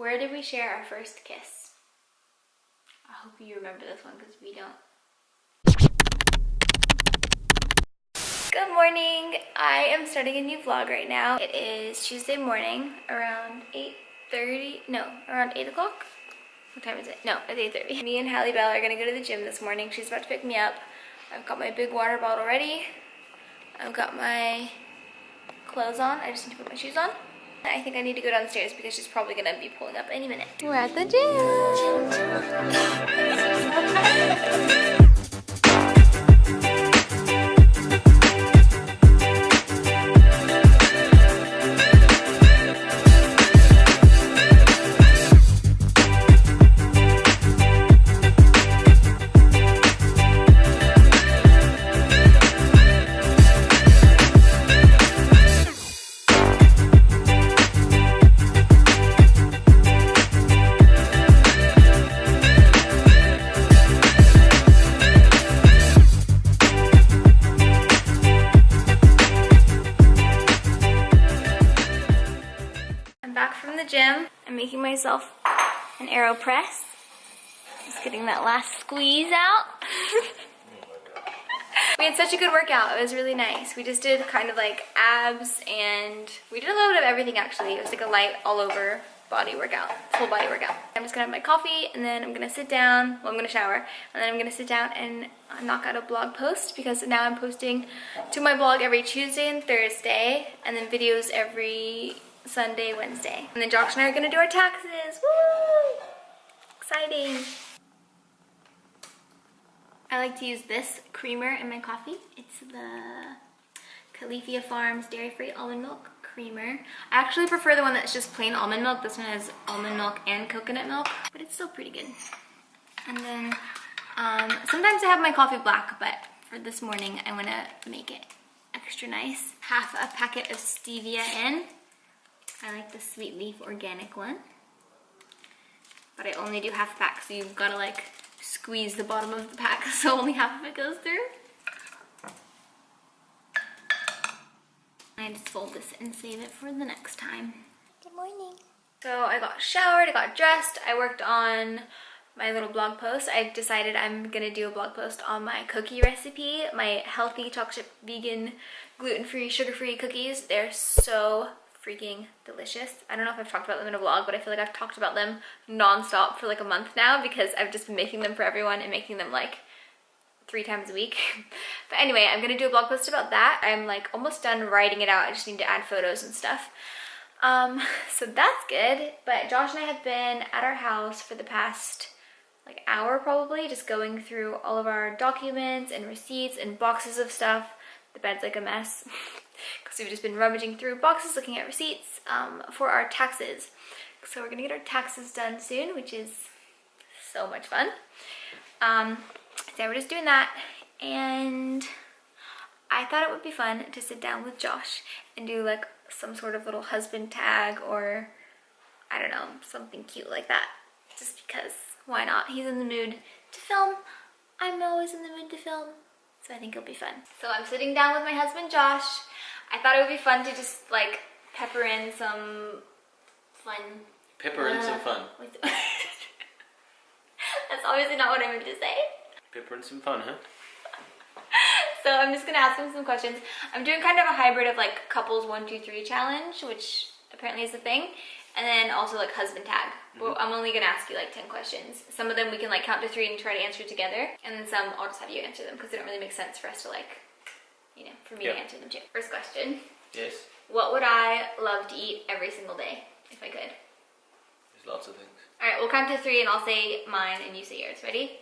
Where did we share our first kiss? I hope you remember this one because we don't. Good morning. I am starting a new vlog right now. It is Tuesday morning around 8:30. No, around 8 o'clock. What time is it? No, it's 8:30. Me and Hallie Belle are gonna go to the gym this morning. She's about to pick me up. I've got my big water bottle ready. I've got my clothes on. I just need to put my shoes on. I think I need to go downstairs because she's probably gonna be pulling up any minute. We're at the gym. Gym. I'm making myself an aero press. Just getting that last squeeze out. We had such a good workout. It was really nice. We just did kind of like abs and we did a little bit of everything actually. It was like a light all over body workout, full body workout. I'm just gonna have my coffee and then I'm gonna sit down. Well, I'm gonna shower and then I'm gonna sit down and knock out a blog post because now I'm posting to my blog every Tuesday and Thursday and then videos every Sunday, Wednesday. And then Josh and I are gonna do our taxes. Woo! Exciting. I like to use this creamer in my coffee. It's the Califia Farms Dairy-Free Almond Milk Creamer. I actually prefer the one that's just plain almond milk. This one has almond milk and coconut milk, but it's still pretty good. And then sometimes I have my coffee black, but for this morning I wanna make it extra nice. Half a packet of stevia in. I like the Sweet Leaf organic one, but I only do half a pack, so you've got to like squeeze the bottom of the pack so only half of it goes through. I just fold this and save it for the next time. Good morning. So I got showered, I got dressed, I worked on my little blog post. I decided I'm gonna do a blog post on my cookie recipe, my healthy chocolate vegan gluten-free sugar-free cookies. They're so freaking delicious. I don't know if I've talked about them in a vlog, but I feel like I've talked about them non-stop for like a month now because I've just been making them for everyone and making them like 3 times a week. But anyway, I'm gonna do a blog post about that. I'm like almost done writing it out. I just need to add photos and stuff. So that's good. But Josh and I have been at our house for the past like hour probably, just going through all of our documents and receipts and boxes of stuff. The bed's like a mess because we've just been rummaging through boxes, looking at receipts for our taxes. So we're gonna get our taxes done soon, which is so much fun. So we're just doing that, and I thought it would be fun to sit down with Josh and do like some sort of little husband tag or I don't know, something cute like that. Just because, why not? He's in the mood to film. I'm always in the mood to film. So I think it'll be fun. So I'm sitting down with my husband, Josh. I thought it would be fun to just like pepper in some fun. Pepper in some fun. That's obviously not what I meant to say. Pepper in some fun, huh? So I'm just gonna ask him some questions. I'm doing kind of a hybrid of like couples 1, 2, 3 challenge, which apparently is the thing. And then also like husband tag. Well, I'm only gonna ask you like 10 questions. Some of them we can like count to 3 and try to answer together. And then some I'll just have you answer them because they don't really make sense for us to like, you know, for me to answer them too. First question. Yes. What would I love to eat every single day if I could? There's lots of things. All right, we'll count to 3 and I'll say mine and you say yours. Ready?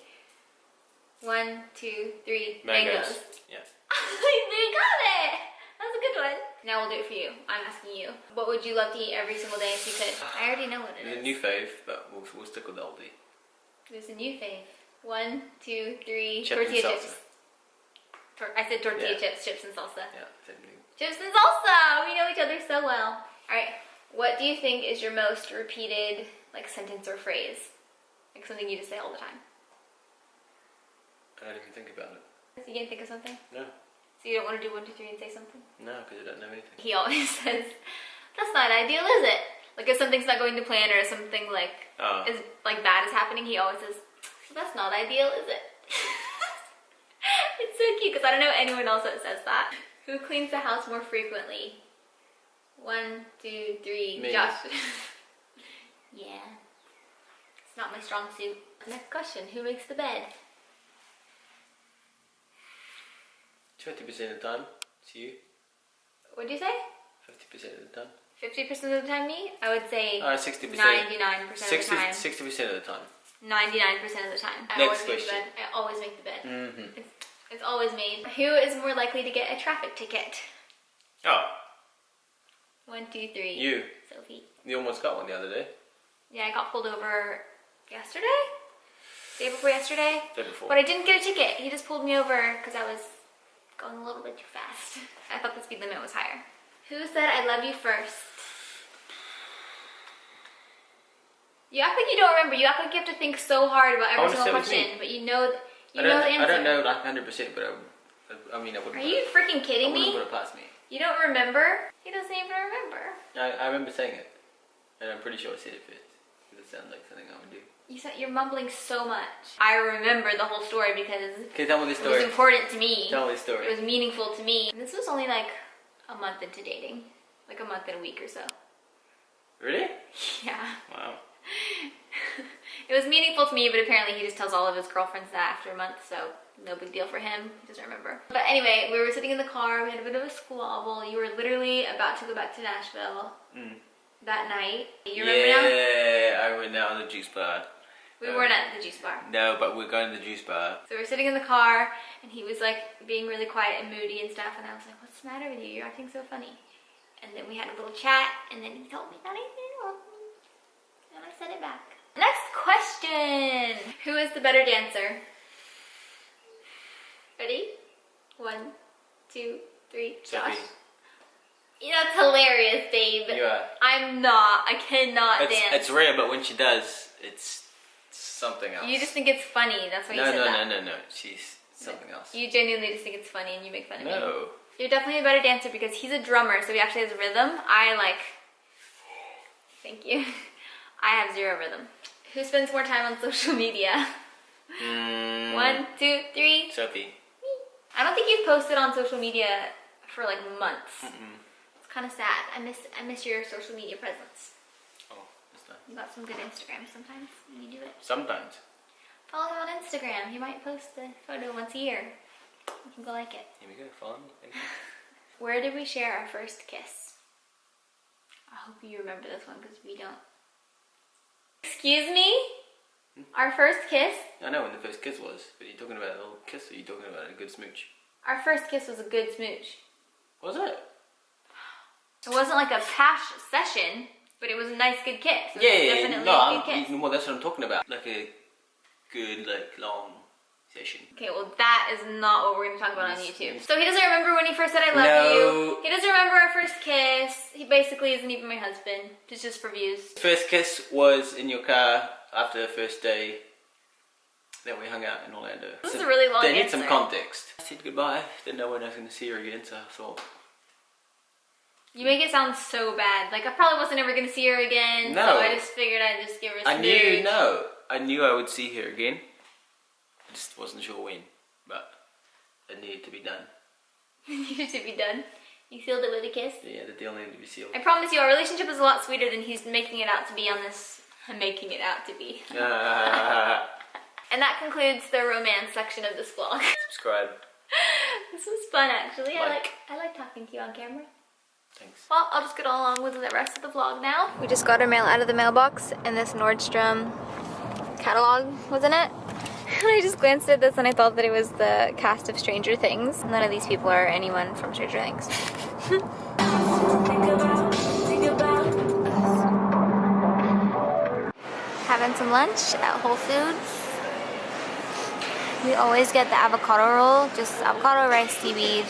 1, 2, 3. Mangoes. Yeah. You got it! That's a good one. Now we'll do it for you. I'm asking you. What would you love to eat every single day if you could? I already know what it is. A new fave, but we'll stick with the oldie. There's a new fave. 1, 2, 3. Chip tortilla and chips. I said tortilla chips, chips and salsa. Yeah, same thing. Chips and salsa! We know each other so well. Alright, what do you think is your most repeated like sentence or phrase? Like something you just say all the time. I don't even think about it. So you didn't think of something? No. So you don't want to do 1, 2, 3 and say something? No, because I don't know anything. He always says, that's not ideal, is it? Like if something's not going to plan or something like is like bad is happening, he always says, "So that's not ideal, is it?" It's so cute because I don't know anyone else that says that. Who cleans the house more frequently? 1, 2, 3. Me. Josh. Yeah. It's not my strong suit. Next question. Who makes the bed? 20% of the time, it's you. What'd you say? 50% of the time. 50% of the time me? I would say 60%. 99% of the time. 60% of the time. 99% of the time. I Next always make the question. bed. I always make the bed. Mm-hmm. It's always made. Who is more likely to get a traffic ticket? Oh, 1, 2, 3. you. Sophie. You almost got one the other day. Yeah, I got pulled over yesterday? Day before yesterday? Day before. But I didn't get a ticket. He just pulled me over because I was going a little bit too fast. I thought the speed limit was higher. Who said I love you first? You act like you don't remember. You act like you have to think so hard about every single question, but you know the answer. I don't know like 100%, but I mean I wouldn't. Are you freaking kidding me? I wouldn't put it past me. You don't remember? He doesn't even remember. I remember saying it, and I'm pretty sure I said it first. Because it sounds like something I would do. You're mumbling so much. I remember the whole story because tell me the story. It was important to me. Tell me the story. It was meaningful to me. And this was only like a month into dating. Like a month and a week or so. Really? Yeah. Wow. It was meaningful to me, but apparently he just tells all of his girlfriends that after a month, so no big deal for him. He doesn't remember. But anyway, we were sitting in the car. We had a bit of a squabble. You were literally about to go back to Nashville that night. You remember now? Yeah, I went out on the juice bar. We weren't at the juice bar. No, but we're going to the juice bar. So we're sitting in the car, and he was like being really quiet and moody and stuff, and I was like, "What's the matter with you? You're acting so funny." And then we had a little chat, and then he told me that I did love him, and I said it back. Next question. Who is the better dancer? Ready? 1, 2, 3. Sophie. Josh. Yeah, that's hilarious, babe. You are. I'm not. I cannot dance. It's rare, but when she does, it's something else. You just think it's funny. That's why you said that. No. She's something else. You genuinely just think it's funny and you make fun of me. No. You're definitely a better dancer because he's a drummer, so he actually has rhythm. Thank you. I have 0 rhythm. Who spends more time on social media? 1, 2, 3. Sophie. I don't think you've posted on social media for like months. It's kind of sad. I miss your social media presence. Oh, that's nice. You got some good Instagram sometimes when you do it. Sometimes. Follow him on Instagram. He might post a photo once a year. You can go like it. Here we go. Follow me. Thank you. Where did we share our first kiss? I hope you remember this one because we don't. Excuse me? Our first kiss? I know when the first kiss was, but are you talking about a little kiss or are you talking about a good smooch? Our first kiss was a good smooch. Was it? It wasn't like a pash session, but it was a nice good kiss. It was definitely a good kiss. Well, that's what I'm talking about. Like a good, long session. Okay, well that is not what we're going to talk about on YouTube. So he doesn't remember when he first said I love you. He doesn't remember our first kiss. He basically isn't even my husband. It's just for views. First kiss was in your car after the first day that we hung out in Orlando. This is a really long answer. They need some context. I said goodbye. Didn't know when I was going to see her again, so I thought. You make it sound so bad. Like I probably wasn't ever going to see her again. No. So I just figured I'd just give her a smooch. I knew I would see her again. I just wasn't sure when, but it needed to be done. It needed to be done. You sealed it with a kiss? Yeah, the deal needed to be sealed. I promise you, our relationship is a lot sweeter than he's making it out to be on this. I'm making it out to be. And that concludes the romance section of this vlog. Subscribe. This was fun, actually. Like. I like talking to you on camera. Thanks. Well, I'll just get along with the rest of the vlog now. We just got our mail out of the mailbox, and this Nordstrom catalog was in it. And I just glanced at this and I thought that it was the cast of Stranger Things. None of these people are anyone from Stranger Things. Having some lunch at Whole Foods. We always get the avocado roll, just avocado, rice, seaweed,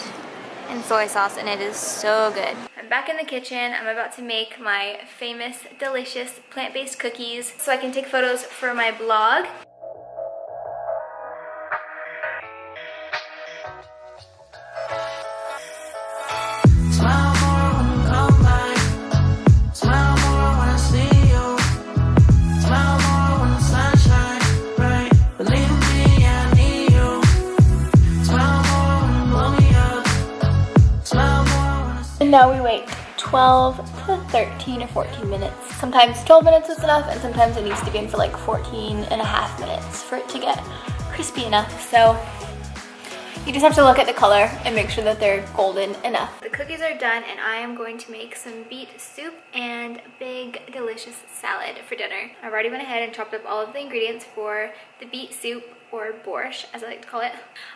and soy sauce, and it is so good. I'm back in the kitchen. I'm about to make my famous, delicious plant-based cookies so I can take photos for my blog. Smile more when now we wait 12 to 13 or 14 minutes. Sometimes 12 minutes is enough, and sometimes it needs to be in for like 14 and a half minutes for it to get crispy enough. So you just have to look at the color and make sure that they're golden enough. The cookies are done, and I am going to make some beet soup and a big delicious salad for dinner. I've already went ahead and chopped up all of the ingredients for the beet soup, or borscht as I like to call it.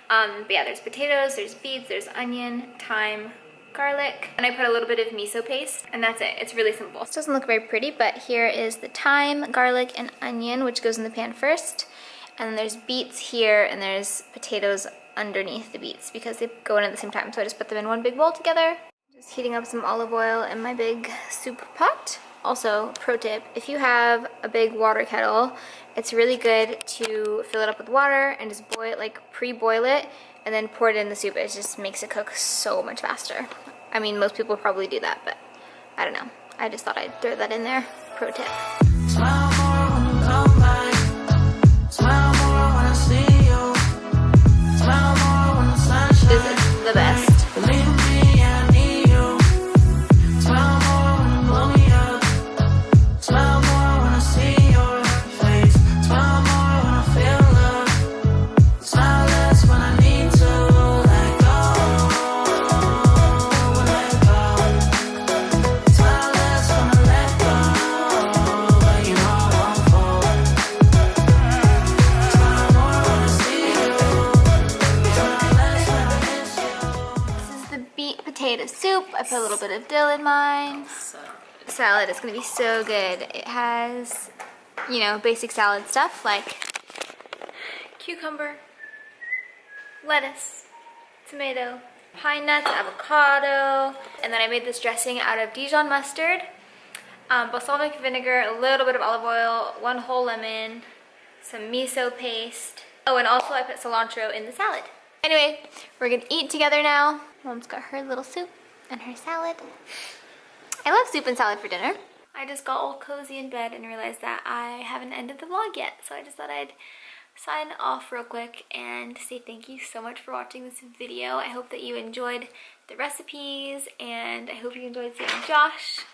But yeah, there's potatoes, there's beets, there's onion, thyme, garlic, and I put a little bit of miso paste, and that's it. It's really simple. This doesn't look very pretty, but here is the thyme, garlic, and onion, which goes in the pan first. And then there's beets here, and there's potatoes underneath the beets because they go in at the same time. So I just put them in one big bowl together. Just heating up some olive oil in my big soup pot. Also, pro tip, if you have a big water kettle, it's really good to fill it up with water and just boil it, like pre-boil it, and then pour it in the soup. It just makes it cook so much faster. I mean, most people probably do that, but I don't know. I just thought I'd throw that in there. Pro tip. Smile more when you come by. Smile more when I see you. Smile more when the sun shines. This is the best. Believe me, I need you. Smile more when you blow me up. Smile more when I see your face. Smile more when I feel love. Smile less when I need to let go. Let go. Smile less when I let go. But you know I won't fall. Smile more when I see you. Smile less when I miss you. This is the beet potato soup. I put a little bit of dill in mine. Salad is going to be so good. It has, you know, basic salad stuff like cucumber, lettuce, tomato, pine nuts, avocado, and then I made this dressing out of Dijon mustard, balsamic vinegar, a little bit of olive oil, 1 whole lemon, some miso paste. Oh, and also I put cilantro in the salad. Anyway, we're gonna eat together now. Mom's got her little soup and her salad. I love soup and salad for dinner. I just got all cozy in bed and realized that I haven't ended the vlog yet, so I just thought I'd sign off real quick and say thank you so much for watching this video. I hope that you enjoyed the recipes, and I hope you enjoyed seeing Josh.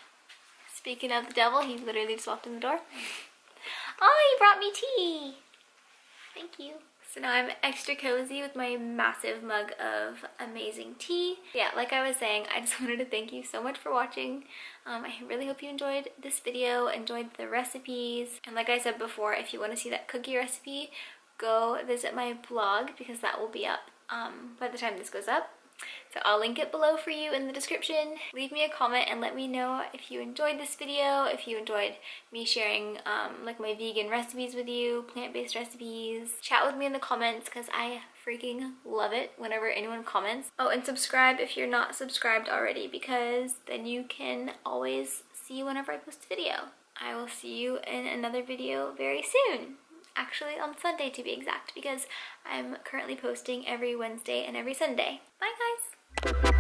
Speaking of the devil, he literally just walked in the door. Oh, he brought me tea. Thank you. So now I'm extra cozy with my massive mug of amazing tea. Yeah, like I was saying, I just wanted to thank you so much for watching. I really hope you enjoyed this video, enjoyed the recipes. And like I said before, if you want to see that cookie recipe, go visit my blog because that will be up by the time this goes up. So I'll link it below for you in the description. Leave me a comment and let me know if you enjoyed this video, if you enjoyed me sharing like my vegan recipes with you, plant-based recipes. Chat with me in the comments because I freaking love it whenever anyone comments. Oh, and subscribe if you're not subscribed already, because then you can always see whenever I post a video. I will see you in another video very soon. Actually on Sunday to be exact, because I'm currently posting every Wednesday and every Sunday. Bye guys!